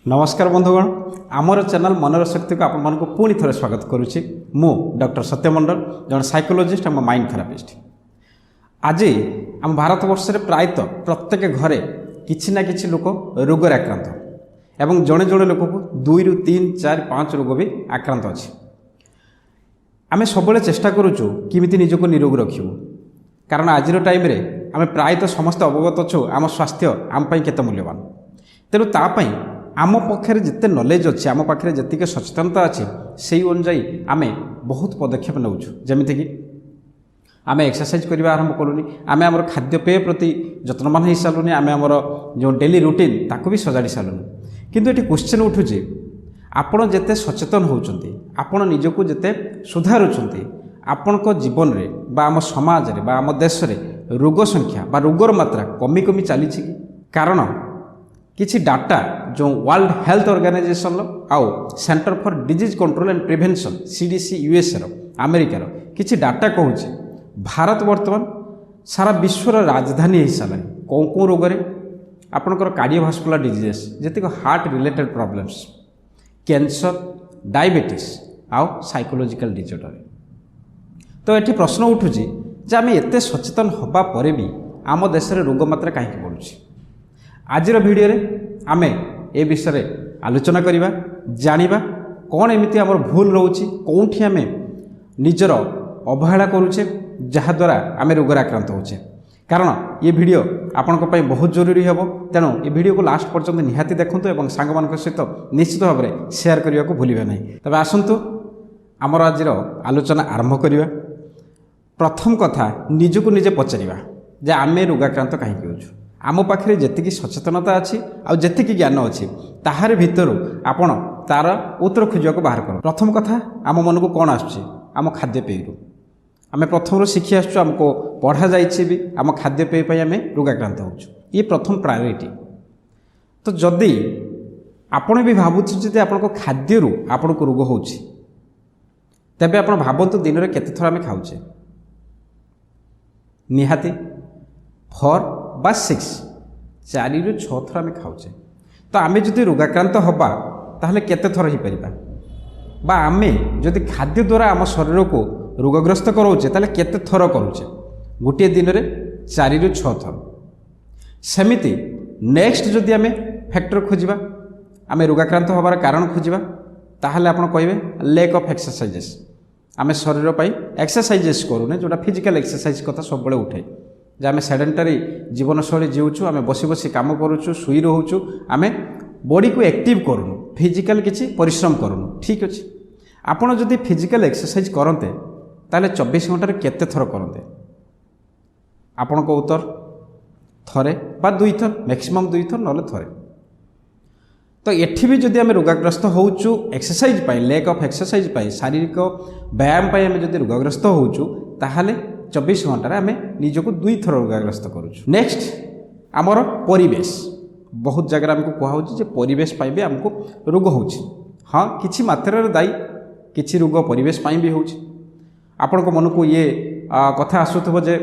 नमस्कार बंधुगण आमर चैनल मनर शक्ति को आपण मानक पुणी थे स्वागत करुच्ची मु डॉक्टर सत्य मंडल जन साइकोलॉजिस्ट एंड माइंड थेरापिस्ट। आज आम भारत वर्ष में प्रायतः प्रत्येक घरे किछि ना किछि लोक रोग आक्रांत एवं जड़े जड़े लोक को 2 ରୁ 3 4 5 रोग भी आक्रांत अच्छे। आम सब चेष्टा करुचु किमिति निजक निरोग रखिबु कारण आज टाइम रे आम प्रायतः समस्त अवगत अच्छु आम स्वास्थ्य आम पाई केते मूल्यवान। तेणु तापाई आम पाखे जिते नॉलेज अच्छे आम पाखे जी सचेतनता अच्छे से अनुजाई आम बहुत पदक्षेप नौचु जमीक कि आम एक्सरसाइज करने आरंभ कलुनी आम आम खाद्यपेय प्रति जत्नवान हो सारूनी आम आम जो डेली रूटीन ताको भी सजाड़ी सारूनी। किंतु ये क्वेश्चन उठुचे आपण जिते सचेतन होउचंती आपण निजको जिते सुधारुचंती आपण जीवन रे बा आम समाज रे बा आम देश रे रोग संख्या बा रोगर मात्रा कमी कमी चली कारण किछि डाटा जो वर्ल्ड हेल्थ ऑर्गेनाइजेशन आउ centre for disease control and prevention CDC USA अमेरिकार किछि डाटा कहूँ भारत वर्तमान सारा विश्वर राजधानी हो सारा कौन कौन रोग आपणकर कार्डियोवास्कुलर डिजीजेस जी heart related problems cancer diabetes आउ साइकोलॉजिकल डिसऑर्डर। तो ये प्रश्न उठुची जे आम एत सचेतन होगा पर भी आम देश में रोग मात्रा कहीं बढ़ुची। आज भिडियो आम ए विषय आलोचना करवा जानिबा कौन एमती आम भूल रोचे कौटी आम निजर अवहेला करुचे जहाद्वारा आम रोग आक्रांत होचे। कारण ये वीडियो आपण बहुत जरूरी हे तेणु ये वीडियो को लास्ट पर्यंत निहाती देखूँ और सांग सहित निश्चित भाव में शेयर करने को भूलिबे नहीं। तबे आसंतु आमर आज आलोचना आरंभ करवा। प्रथम कथा निजको निजे पचारिबा जे आम रोगाक्रांत कहीं होचु आम पाखे जी सचेतनता अच्छी आउ जी ज्ञान अच्छी ताहार भितर आपण तार उत्तर खोजा बाहर कर। प्रथम कथा आम मन को कौन आम खाद्यपेय आम प्रथम शिखी आसचु आमको पढ़ा जाइए भी आम खाद्यपेय आम रोगाक्रांत होचु ये प्रथम प्रायोरिटी। तो जदि आपण भी भावुचे आपण खाद्य आपण को रोग हो तेबे आपण भावतु दिन में केते थर आम खाऊे निहाती 4 बा 6 4 ରୁ 6 थर आम खाऊे। तो आम जदि रोगाक्रांत हवा ताहले केते थर हो पारिबा बा आम जदि खाद्य द्वारा आम शरीर को रोगग्रस्त कराऊे ताहले केते थर करूचे गोटे दिन में 4 ରୁ 6 थर। सेमिति नेक्स्ट जदि आम फैक्टर खोजा आम रोगाक्रांत हबार कारण खोजा ताहले आपण कहिबे लैक ऑफ एक्सरसाइजेस आम शरीर पर एक्सरसाइजेस करूने जोटा फिजिकल एक्सरसाइज कथा सब बड़े उठे जे आम सेडेंटरी जीवनशैली जीवुँ आम बसी बसी कम करुचु शुई रोचु आम बॉडी को एक्टिव करूँ फिजिकल किसी परिश्रम करूँ ठीक अच्छे। आपड़ जदि फिजिकल एक्सरसाइज करते ताले 24 घंटे केते थर करते आपण को उत्तर थरे बा 2 थर मैक्सिमम 2 थर ना थरे। तो एठी भी जदि आम रोगाग्रस्त होचु एक्सरसाइज पाई लैक ऑफ एक्सरसाइज पाई शारीरिक व्यायाम पाई आम जदि रोगाग्रस्त होचु ताहले 24 घंटे आम निजको 2 थर रोगाग्रस्त करुचु। नेक्स्ट आमर परिवेश बहुत जगह आमको कहूँ परिवेश पाई भी आमको रोग होची हाँ किछि मात्रा दायी किछि रोग परिवेश पाई भी होची। आपण को मन को ये कथा आसुथबो जे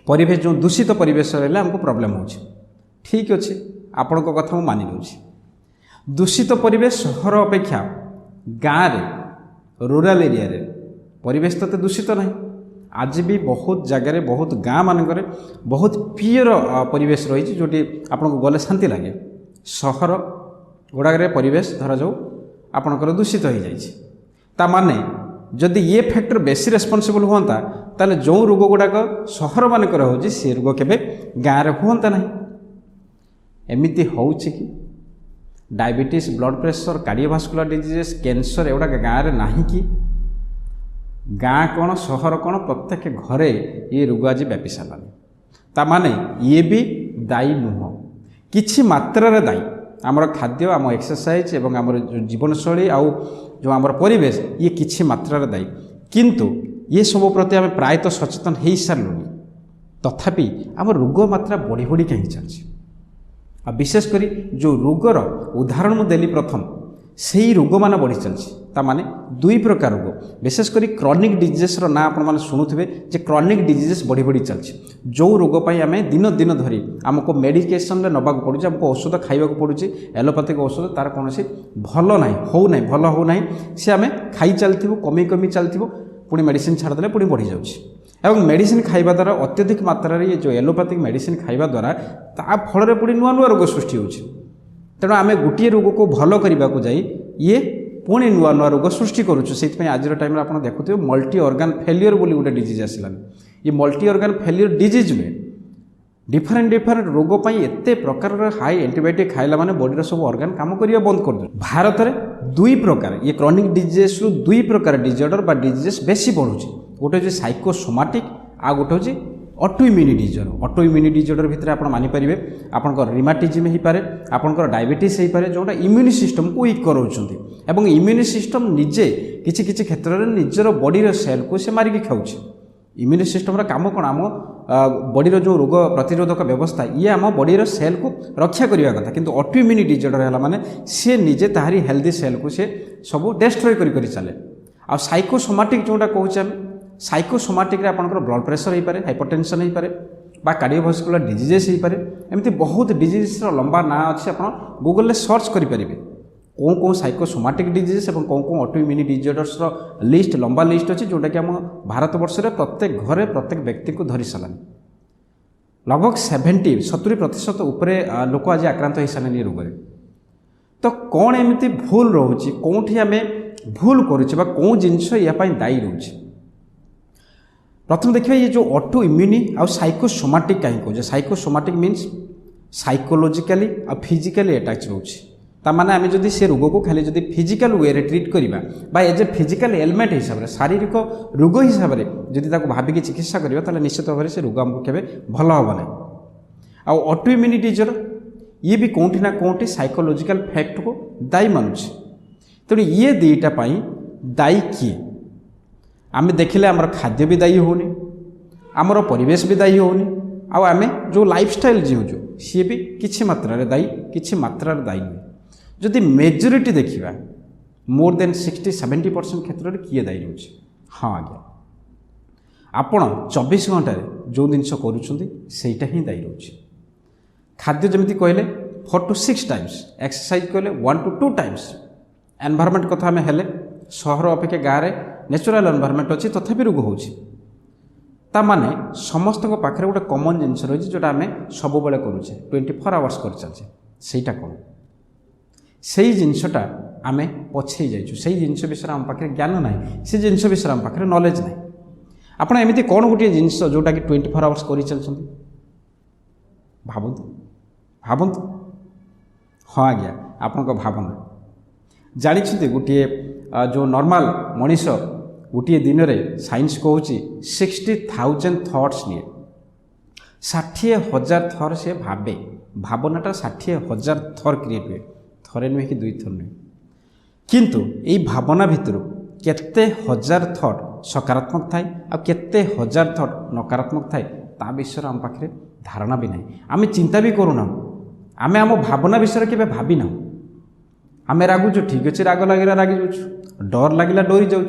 परिवेश जो दूषित परिवेश रहले आमको प्रॉब्लम होची ठीक अच्छे आपण को कथा मानि नउछि। दूषित परिवेश सहर अपेक्षा गाँव रे रूरल एरिया रे परिवेश तो दूषित नहीं आज भी बहुत जगह बहुत गाँ मानक बहुत प्योर परिवेश रही जोटी आपन को गले शांति लगे। सहर गुड़ाक परिवेश धरा जाऊ आपणकर दूषित हो जाए माने जदि ये फैक्टर बेसी रेस्पॉन्सिबल हुआ ताले जो रोग गुड़ाक सहर मानक हो सी रोग केबे गाँव रे हुआ ना एमती हो diabetes blood pressure cardiovascular diseases cancer एगुड़ा गाँव रे नाही कि गाँ कौन सहर कौन प्रत्येक घरे ये रोग आज व्यापी सारानी ताने ये भी दायी नुह किछि मात्रा रे दायी आमर खाद्य आम एक्सरसाइज एवं आमर जीवनशैली आउ जो आमर परिवेश ये किछि मात्रा रे दायी किंतु ये सब प्रति आम प्रायतः सचेतन हो सारूनी तथापि आम रोग मात्रा बढ़ी बढ़ी कहीं चलती विशेषकर जो रोगर उदाहरण मुझे देली प्रथम সেই ରୋଗ ମାନ ବଢ଼ି ଚାଲିଛି। ତାମାନେ ଦୁଇ ପ୍ରକାର ରୋଗ, ବିଶେଷ କରି କ୍ରନିକ୍ ଡିଜିଜେସ୍ର ନାଁ ଆପଣମାନେ ଶୁଣୁଥିବେ ଯେ କ୍ରନିକ୍ ଡିଜିଜେସ୍ ବଢ଼ି ବଢ଼ି ଚାଲିଛି। ଯେଉଁ ରୋଗ ପାଇଁ ଆମେ ଦିନ ଦିନ ଧରି ଆମକୁ ମେଡ଼ିକେସନରେ ନେବାକୁ ପଡ଼ୁଛି, ଆମକୁ ଔଷଧ ଖାଇବାକୁ ପଡ଼ୁଛି, ଏଲୋପାଥିକ୍ ଔଷଧ, ତାର କୌଣସି ଭଲ ନାହିଁ, ହେଉନାହିଁ, ଭଲ ହେଉନାହିଁ, ସେ ଆମେ ଖାଇ ଚାଲିଥିବୁ, କମି କମି ଚାଲିଥିବ, ପୁଣି ମେଡ଼ିସିନ ଛାଡ଼ିଦେଲେ ପୁଣି ବଢ଼ିଯାଉଛି। ଏବଂ ମେଡ଼ିସିନ ଖାଇବା ଦ୍ୱାରା ଅତ୍ୟଧିକ ମାତ୍ରାରେ ଏ ଯେଉଁ ଏଲୋପାଥିକ୍ ମେଡ଼ିସିନ ଖାଇବା ଦ୍ୱାରା ତା ଫଳରେ ପୁଣି ନୂଆ ନୂଆ ରୋଗ ସୃଷ୍ଟି ହେଉଛି। ତେଣୁ ଆମେ ଗୋଟିଏ ରୋଗକୁ ଭଲ କରିବାକୁ ଯାଇ ଇଏ ପୁଣି ନୂଆ ନୂଆ ରୋଗ ସୃଷ୍ଟି କରୁଛୁ। ସେଥିପାଇଁ ଆଜିର ଟାଇମ୍ରେ ଆପଣ ଦେଖୁଥିବେ ମଲ୍ଟି ଅର୍ଗାନ୍ ଫେଲିୟର ବୋଲି ଗୋଟେ ଡିଜିଜ୍ ଆସିଲାନି। ଏ ମଲ୍ଟି ଅର୍ଗାନ୍ ଫେଲିୟର ଡିଜିଜ୍ ନୁହେଁ, ଡିଫରେଣ୍ଟ ରୋଗ ପାଇଁ ଏତେ ପ୍ରକାରର ହାଇ ଆଣ୍ଟିବାୟୋଟିକ୍ ଖାଇଲା ମାନେ ବଡ଼ିର ସବୁ ଅର୍ଗାନ୍ କାମ କରିବା ବନ୍ଦ କରିଦେଉଛି। ଭାରତରେ ଦୁଇ ପ୍ରକାର ଏ କ୍ରନିକ୍ ଡିଜିଜେସ୍ରୁ ଦୁଇ ପ୍ରକାର ଡିଜର୍ଡର ବା ଡିଜିଜେସ୍ ବେଶୀ ବଢ଼ୁଛି। ଗୋଟେ ହେଉଛି ସାଇକୋସୋମାଟିକ୍, ଆଉ ଗୋଟେ ହେଉଛି ଅଟୋଇମ୍ୟୁନି ଡିଜର୍ଡର। ଅଟୋଇମ୍ୟୁନି ଡିଜର୍ଡର ଭିତରେ ଆପଣ ମାନିପାରିବେ ଆପଣଙ୍କର ରିମାଟିଜିମ୍ ହେଇପାରେ, ଆପଣଙ୍କର ଡାଇବେଟିସ୍ ହେଇପାରେ, ଯେଉଁଟା ଇମ୍ୟୁନି ସିଷ୍ଟମକୁ ୱିକ୍ କରାଉଛନ୍ତି। ଏବଂ ଇମ୍ୟୁନି ସିଷ୍ଟମ ନିଜେ କିଛି କିଛି କ୍ଷେତ୍ରରେ ନିଜର ବଡ଼ିର ସେଲ୍କୁ ସେ ମାରିକି ଖାଉଛି। ଇମ୍ୟୁନି ସିଷ୍ଟମର କାମ କ'ଣ? ଆମ ବଡ଼ିର ଯେଉଁ ରୋଗ ପ୍ରତିରୋଧକ ବ୍ୟବସ୍ଥା, ଇଏ ଆମ ବଡ଼ିର ସେଲ୍କୁ ରକ୍ଷା କରିବା କଥା, କିନ୍ତୁ ଅଟୋଇମ୍ୟୁନି ଡିଜର୍ଡର ହେଲା ମାନେ ସିଏ ନିଜେ ତାହାରି ହେଲ୍ଦି ସେଲ୍କୁ ସେ ସବୁ ଡେଷ୍ଟ୍ରୟ କରି କରି ଚାଲେ। ଆଉ ସାଇକୋସୋମାଟିକ୍ ଯେଉଁଟା କହୁଛେ ଆମେ, ସାଇକୋସୋମାଟିକ୍ରେ ଆପଣଙ୍କର ବ୍ଲଡ଼ ପ୍ରେସର ହେଇପାରେ, ହାଇପରଟେନସନ୍ ହେଇପାରେ ବା କାର୍ଡ଼ିଓଭାସ୍କୁଲାର ଡିଜିଜେସ୍ ହେଇପାରେ। ଏମିତି ବହୁତ ଡିଜିଜେସ୍ର ଲମ୍ବା ନାଁ ଅଛି, ଆପଣ ଗୁଗଲରେ ସର୍ଚ୍ଚ କରିପାରିବେ କେଉଁ ସାଇକୋସୋମାଟିକ୍ ଡିଜିଜେସ୍ ଏବଂ କେଉଁ ଅଟୋଇମ୍ୟୁନି ଡିଜର୍ଡର୍ସର ଲିଷ୍ଟ, ଲମ୍ବା ଲିଷ୍ଟ ଅଛି, ଯେଉଁଟାକି ଆମ ଭାରତବର୍ଷରେ ପ୍ରତ୍ୟେକ ଘରେ ପ୍ରତ୍ୟେକ ବ୍ୟକ୍ତିଙ୍କୁ ଧରି ସାରିଲାଣି। लगभग 70% उपरे लोक आज आक्रांत हो सारे रोग। तो कौन एमती भूल रोचे कौटी आम भूल करुचे कौ जिनस यापाई दायी रोचे। प्रथम देखिए ये जो ऑटो इम्यूनि आ साइकोसोमाटिक कहीं कहे साइकोसोमाटिक मीन्स साइकोलॉजिकली आ फिजिकली अटैच रोचे। तामाने आम जदि से रोग को खाली जदि फिजिकल वे रे ट्रीट करवा बा एज ए फिजिकल एलिमेंट हिसाब से शारीरिक रोग हिसाब से जदि भाविकी चिकित्सा करवा ताले निश्चित भाव में से रोग आमको केबे भल हम ना। आउ ऑटो इम्यूनि डिजर्डर ये भी कौटी ना कौटी साइकोलॉजिकल फैक्ट को दायी मानुचे। तेणु ये दुईटा दायी किए आम देखिले आमर खाद्य भी दायी होनी, आमर परिवेश भी दायी होनी, आम जो लाइफस्टाइल जीवुँ सी भी किछि मात्रा दायी किछि मात्रा दायी नुहे। जदि मेजोरिटी देखा मोर देन 60-70% क्षेत्र में किए दायी रोचे। हाँ आज्ञा आपण 24 घंटे जो जिनस करूटा ही दायी रोचे। खाद्य जमी कहले 4 to 6 टाइम्स, एक्सरसाइज कहले 1 to 2 टाइम्स। एनवायरनमेंट कथा आम हेले सहर अपेक्षा गाँव में नेचुरल एनवायरनमेंट अच्छी तथापि रोग होची। तामाने समस्त पाखे गोटे कमन जिनस रही जोटा आम सब बेले करुचे 24 आवर्स कर चलचे। सेटा कौन से जिनसटा आम पछे जाइछु, से जिनस विषय आम पाखे ज्ञान ना, से जिनस विषय आम पाखे नॉलेज ना। आपण एमती कौन गोटे जिनस जोटा कि 24 आवर्स कर चलते भावतु भावतु। हाँ आज्ञा आपण भावना जानी गोटे जो नॉर्मल मनीष गोटे दिन में साइंस कहूँ 60,000 थॉट्स निये, 60,000 थर से भावे। भावनाटा 60,000 थर क्रिएट हुए, थरे नुहे कि 2 थर नुहे। किंतु यही भावना भितर केते हजार थट सकारात्मक थाए आ केते हजार थट नकारात्मक थाए ता विषय आम पाखे धारणा भी ना। आम चिंता भी करूना, आम आम भावना विषय के भावी ना। आम रागुचु ठीक अच्छे, राग लगे रागी जाऊँ, डर लगे डरी जाऊँ,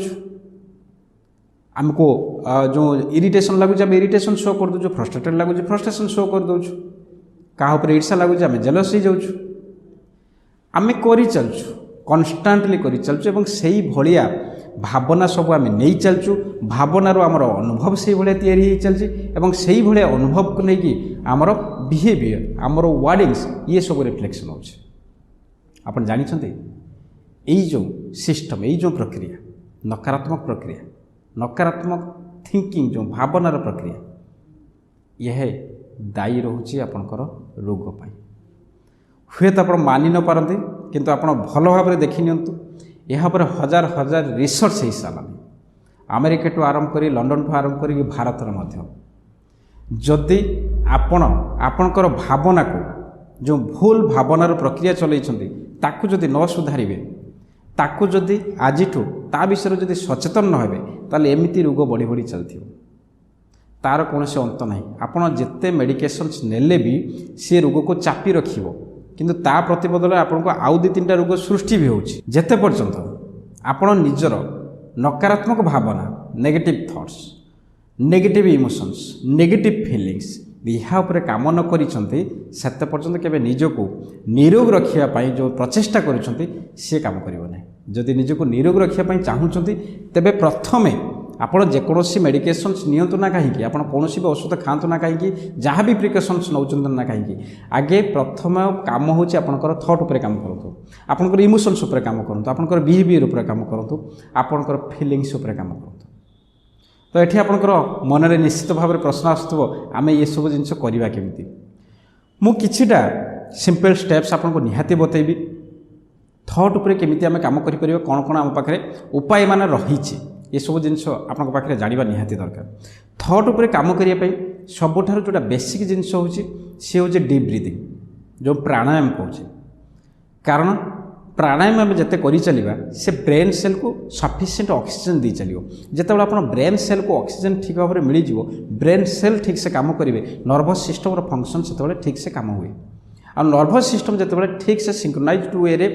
आमको जो इरिटेशन लगुच आम इरिटेशन शो कर दूँ, फ्रस्ट्रेटेड लगुच फ्रस्ट्रेशन शो कर दूँ, क्या ईर्षा लगुच आम जेलस हो जाऊँ। आम कर चलचु कन्स्टांटली कर चलचु एवं से भाया भावना सब आम नहीं चलचु। भावनार आमर अनुभव से भाया तैयारी चलती एवं से भाया अनुभव को लेकिन आमर बिहेवियर आमर वर्डिंग्स ये सब रिफ्लेक्शन हो। आप जानते यही जो सिस्टम यही जो प्रक्रिया नकारात्मक प्रक्रिया नकारात्मक थिंकिंग जो भावनार प्रक्रिया यह दायी रोचे आपणकर रोग पाई। हुए तो आप मानि न पारती किंतु आप भल भाव देखी नियंतु यहाँ पर हजार हजार रिसर्च हो सारा अमेरिका ठू आरंभ कर लंडन ठू आरंभ कर भारत जदि आपणकर भावना को जो भूल भावनार प्रक्रिया चलती ताकू जदि न सुधारे ताकू जदि आज ता विषय जदि सचेतन न हे ताले एमती रोग बढ़ी बढ़ी चलती तार कौन से अंत ना। आपड़ जिते मेडिकेशंस नेले भी सी रोग को चापी रखिब किंतु ता प्रतिबदल आपको आउ 2-3टा रोग सृष्टि भी होची जेते पर्यंत आपण निजर नकारात्मक भावना negative thoughts negative emotions negative feelings यहाँ उपर काम न करिसंती सेते पर्यंत केबे निजको निरोग रखिया पई जो प्रचेष्टा करिसंती से काम करिवो नै जदि निजको निरोग रखिया पई चाहुचंती तेबे प्रथमे आपण जेकोसी मेडिकेशंस नियंतु ना कहीं आपण कोनोसी भी औषध खांतु ना कहीं जहाँ भी प्रिकॉशंस नौचंत ना कहीं आगे प्रथम काम होची आपनकर थॉट ऊपर काम करंतु आपनकर इमोशंस ऊपर काम करंतु आपनकर बिहेवियर ऊपर काम करंतु आपनकर फीलिंग्स ऊपर काम करंतु तो एठी आपनकर मन रे निश्चित भाव में प्रश्न आसुथबो आमे ये सब जिंस करबा केमिति मु किछिटा सिंपल स्टेप्स आपनको निहाती बतैबी थॉट ऊपर केमिति आमे काम करि परिबो कोन कोन हम पाखरे उपाय मान रहिछि ये सब जिनस आपन पाखे जाना निहाती दरकार थॉट उपर काम करने सबुठार जोटा बेसिक जिनस हूँ सी हूँ डीप ब्रीदिंग जो प्राणायाम कहूँ कारण प्राणायाम आम जिते कर चलवा से ब्रेन सेल को सफिशिएंट ऑक्सीजन दे चलो जिते आप ब्रेन सेल को ऑक्सीजन ठीक भाव में मिल जाव ब्रेन सेल ठीक से काम करेंगे नर्वस सिस्टम फंक्शन से ठीक से काम हुए आ नर्वस सिस्टम जिते ठीक से सिंक्रोनाइज्ड वे रे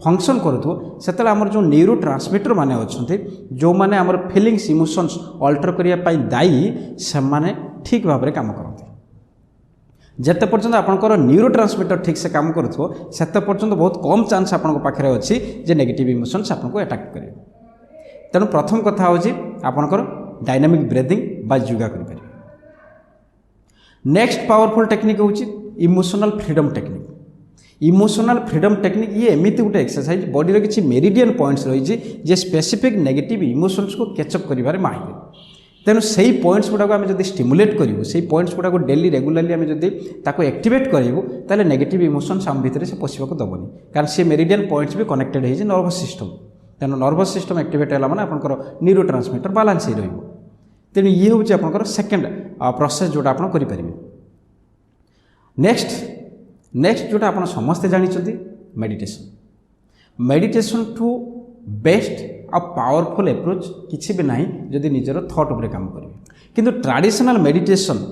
फंक्शन करूँ से आमर जो न्यूरो ट्रांसमिटर माने अच्छे जो माने आमर फीलिंग्स इमोशंस अल्टर करने दायी से माने ठीक भाव में काम करते जिते पर्यंत आपंकर न्यूरो ट्रांसमिटर ठीक से काम करूँ से पर्यंत बहुत कम चांस आपण पाखे अच्छी जे नेगेटिव इमोशंस आपको अटैक करेंगे तेणु प्रथम कथा हूँ आपंकर डायनामिक ब्रीदिंग बा योगा करें नेक्स्ट पावरफुल टेक्निक हूँ emotional freedom technique emotional freedom technique ये एमती गोटे एक्सरसाइज बॉडी किसी मेरिडियन पॉइंट्स रही जे स्पेसिफिक नेगेटिव इमोशंस को कैचअप कर माहिर तेणु से ही पॉइंट्स गुड़ाक आम जब स्टिमुलेट करूँ से पॉइंट्स गुड़ाक डेली रेगुलाली आम जब ताको एक्टिवेट करूँ ताले नेगेटिव इमोशंस आम भितर से पशिबाक दबनी कारण से मेरिडियन पॉइंट्स भी कनेक्टेड है नर्वस सिस्टम तेणु नर्वस सिस्टम एक्टिवेट है मैंने आपंकर न्यूरो ट्रांसमिटर बालांस ही तेणु ये हूँ आपंकर सेकेंड प्रोसेस जोटा आप करेंगे नेक्स्ट जोटा आप समस्ते जानते मेडिटेशन ठू बेस्ट आ पावरफुल एप्रोच किसी भी नहीं जदि निजर थॉट उपर काम करेंगे किंतु ट्रेडिशनल मेडिटेशन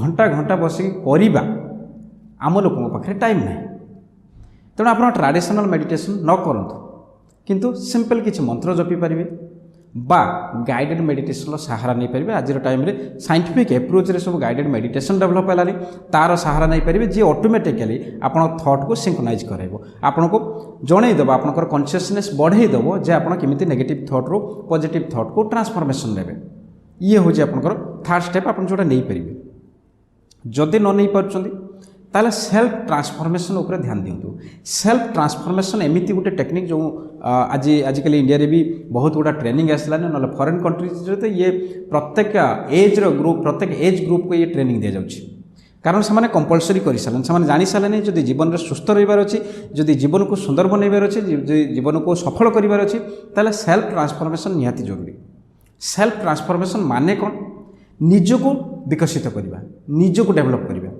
घंटा घंटा बसिक करवा आम लोकों पाखे टाइम ना तेणु आप ट्रेडिशनल मेडिटेशन न करूँ किंतु सिंपल किसी मंत्र जपी पारे बा गाइडेड मेडिटेशन सहारा नहीं पारे आज टाइम रे साइंटिफिक एप्रोच रे सब गाइडेड मेडिटेशन डेवलप है तार सहारा नहीं पारे जी ऑटोमेटिकली आप थॉट को सिंक्रोनाइज कराइबो आपन को जनईदेव आपंकर कॉन्शियसनेस बढ़ईदेव जे आप केमिति नेगेटिव थॉट रो पॉजिटिव थॉट को ट्रांसफॉर्मेशन देवे ये हूँ आपंकर थर्ड स्टेप आप जोटा नहीं पारे जदि न नहीं पार्टी ताले सेल्फ ट्रांसफॉर्मेशन उपर ध्यान दिंतु सेल्फ ट्रांसफॉर्मेशन एमती गोटे टेक्निक जो आजिकल इंडिया रे भी बहुत गुड़ा ट्रेनिंग आसला ना फॉरेन कंट्रीज तो ये प्रत्येक एज ग्रुप प्रत्येक एज ग्रुप को ये ट्रेनिंग दि जाऊँगी कारण से कंपलसरी कर सारे से जानी सारे जदि जीवन में सुस्थ रहीबार अच्छी जदि जीवन को सुंदर बनइबार अच्छे जीवन को सफल करार अच्छी ताले सेल्फ ट्रांसफॉर्मेशन निहाती जरूरी सेल्फ ट्रांसफॉर्मेशन माने कौन निजको विकसित करवा निजको डेभलप करवा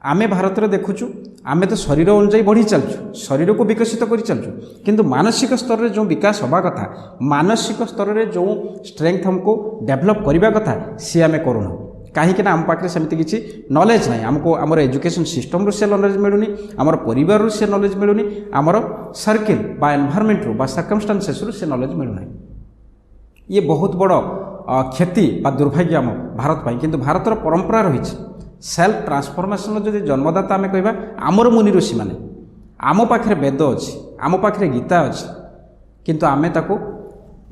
आमे भारत में देखुचु आमे तो शरीर अनुजाई बढ़ी चलचु शरीर को विकसित कर चलचु किंतु मानसिक स्तर में जो विकास हवा कथा मानसिक स्तर में जो स्ट्रेंथ हमको डेभलप करने कथा सी आम करूना कहीं आम पाखे सेमती किसी नॉलेज ना आमको आमर एजुकेशन सिस्टम से नॉलेज मिलूनी आमर परिवार से नॉलेज मिलूनी आमर सर्किल बा एनवायरनमेंट बा सर्कमस्टांसेस से नॉलेज मिलूना ये बहुत बड़ क्षति बा दुर्भाग्य आम भारत पाई किंतु भारतर परंपरा रही सेल्फ ट्रांसफॉर्मेशन जब जन्मदाता आम कह आमर मुनि ऋषि मैंने आम पाखे वेद अच्छी आम पाखे गीता अच्छी किंतु आमे ताको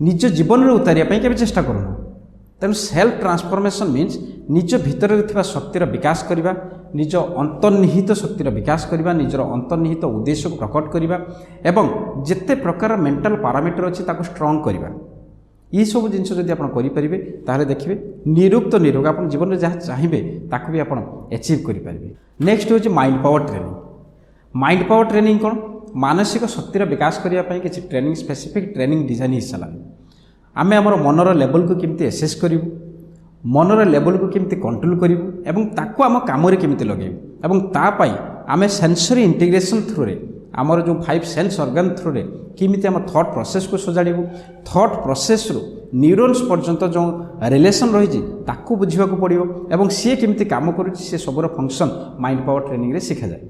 निज जीवन में उतारिया के चेष्टा करूँ तेणु सेल्फ ट्रांसफॉर्मेशन मीन्स निज भितर शक्तिर विकास करवा निज अंतर्निहित शक्तिर विकास करवा निजर अंतर्निहित उद्देश्य को प्रकट करवा एवं जिते प्रकार मेंटल पैरामीटर अच्छी ताको स्ट्रॉन्ग करवा ये सब जिन जब आप करेंगे ताहले देखिए निरोग तो निरोग आप जीवन में जहाँ चाहिए ताकू भी आप अचीव करेंगे नेक्स्ट हूँ mind power training mind power training कौन मानसिक शक्तिर विकास करने किसी ट्रेनिंग स्पेसिफिक ट्रेनिंग डिजाइन हो सारा आम आमर मनर लेवल को केमती एसेस करूँ मनर लेवल को केमती कंट्रोल करूँ एवं ताको आम काम केमती लगेबू एवं तापाई आम सेंसरी इंटीग्रेशन थ्रू रे आमर जो 5 सेंस ऑर्गन थ्रू रे किमिति आम थॉट प्रोसेस को सजाड़ू थॉट प्रोसेस रु न्यूरॉन्स पर्यंत जो रिलेशन रही ताकू बुझा पड़ो एवं सी केमती काम करुच्ची से सबूर फंक्शन माइंड पावर ट्रेनिंग रे शिखा जाए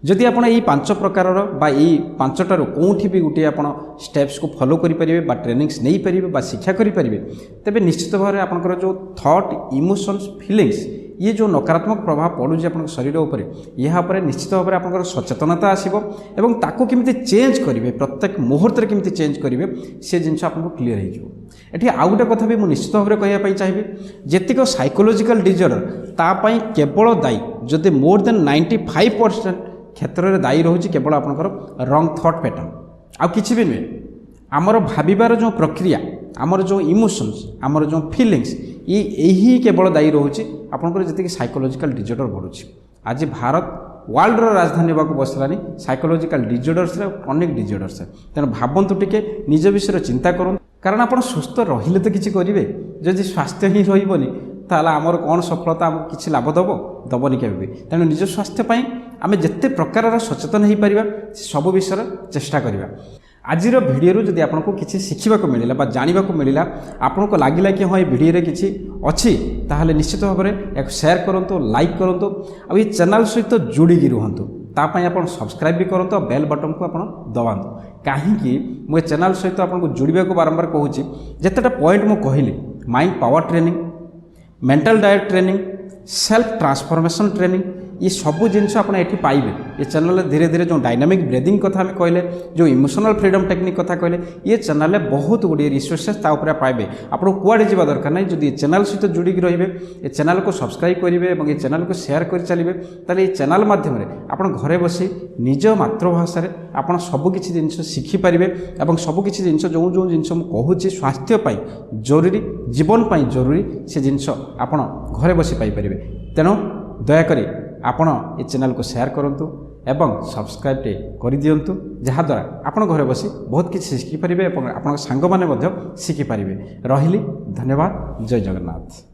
जदि आपण यही 5 प्रकार बा यही 5टार कौटी भी गोटे आप स्टेप्स को फॉलो करेंगे बा ट्रेनिंग्स नहीं पारे बा शिक्षा करेंगे तेज निश्चित भाव में आपंकर जो थॉट इमोशंस फीलिंग्स ये जो नकारात्मक प्रभाव पड़ूँ आप शरीर उपर यहाँ निश्चित भाव में आप सचेतनता आसो एवं ताको केमिति चेंज करेंगे प्रत्येक मुहूर्त में केमिति चेंज करेंगे से जिन आपको क्लीयर हो आउ गोटे कथा भी मुझे निश्चित भाव में कहवाई चाहिए जेतिक साइकोलॉजिकल डिजॉर्डर तापाई केवल दायी जदि मोर देन 95% क्षेत्र में दायी रोचे केवल आपंकर रंग थॉट पैटर्न आउ किसी भी नुहे आमर भाविबार जो प्रक्रिया आमर जो इमोशंस आमर जो फीलिंग्स ये यही केवल दायी रोचे आपंकर जी साइकोलॉजिकल डिजॉर्डर बढ़ुଛି आज भारत वर्ल्ड राजधानी होगा बसलानी साइकोलॉजिकल डिजॉर्डर्स अनेक डिजॉर्डर्स तेणु भावतु टिके निज विषय चिंता करूँ कारण आप सुस्थ रहिले तो किसी करेंगे जदि स्वास्थ्य ही रही ताला आमर कौन सफलता आमको किसी लाभ दबनी के तेणु निज स्वास्थ्य आम जिते प्रकार सचेतन हो पार सब विषय चेष्टा करवा आज भिडियो जदि आपको किसी शिखा मिलला जानवा मिलला आपको लगे कि हाँ ये भिडियो किसी अच्छी ताहले निश्चित भाव में एक शेयर करूँ लाइक करूँ आ चैनल सहित जोड़िकी रुहतु तापाई आप सब्सक्राइब भी करूँ और बेल बटन को आप दबातु कहीं मुझे चैनल सहित आपको जोड़वा को बारंबार कहूँ जितेटा पॉइंट मुझे कहली mind power training mental diet training self transformation training ये सबू जिनस आपड़ ये पाइबे ये चैनल धीरे धीरे जो डायनामिक ब्रीदिंग कथा आम कहले जो इमोशनल फ्रीडम टेक्निक कथा कहले ये चैनल बहुत गुड़िए रिसोर्सेस पाइबे आपको कुआड़े जावा दरकार नहीं जब ये चैनल सहित जोड़िकी रहिबे ये चैनल को सब्सक्राइब करेंगे और ये चैनल को शेयर कर चलिए ताले ये चैनल माध्यम आप घरे बसी निज मातृभाषा आप सबकि जिनस शिखिपारे और सबकि जिनस जो जो जिनस मुझे स्वास्थ्य जरूरी जीवन जरूरी से जिनस आप घरे बसी पाइपर तेणु दयाकोरी आपण ये चैनल को शेयर करंतु एवं सब्सक्राइब कर दियंतु जहाद्वारा आपण घरे बसी बहुत किसी शिखिपारे और आपण सांग माने शिखिपारे रहिली धन्यवाद जय जगन्नाथ।